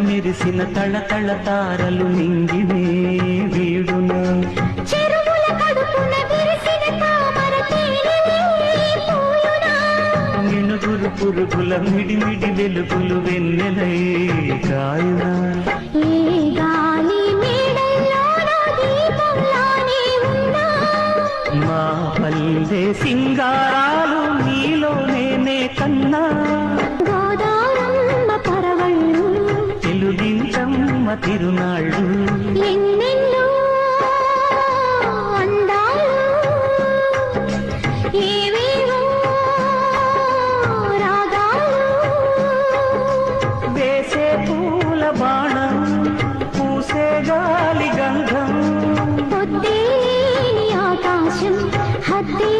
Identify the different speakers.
Speaker 1: మెరిసిన తళతళ తారలు నింగినే వీడున
Speaker 2: చెరువుల కడుపున విరిసిన తామర
Speaker 1: మినుగురు పురుగుల మిడిమిడి వెలుగులు వెన్నెలై కాయున
Speaker 2: ఏ గాలి మేడల్లోన దీపంలానే ఉన్నా
Speaker 1: మా పల్లె సింగారాలు నీలో నేనే కన్నా
Speaker 2: గోదారమ్మ పరవళ్ళు
Speaker 1: తెలుగించమ్మ తిరునాళ్ళు
Speaker 2: ఎన్నెన్నో అందాలు ఏవేవో రాగాలు
Speaker 1: వేసే పూల బాణం పూసే గాలి గంధం
Speaker 2: పొద్దేని ఆకాశం హద్దే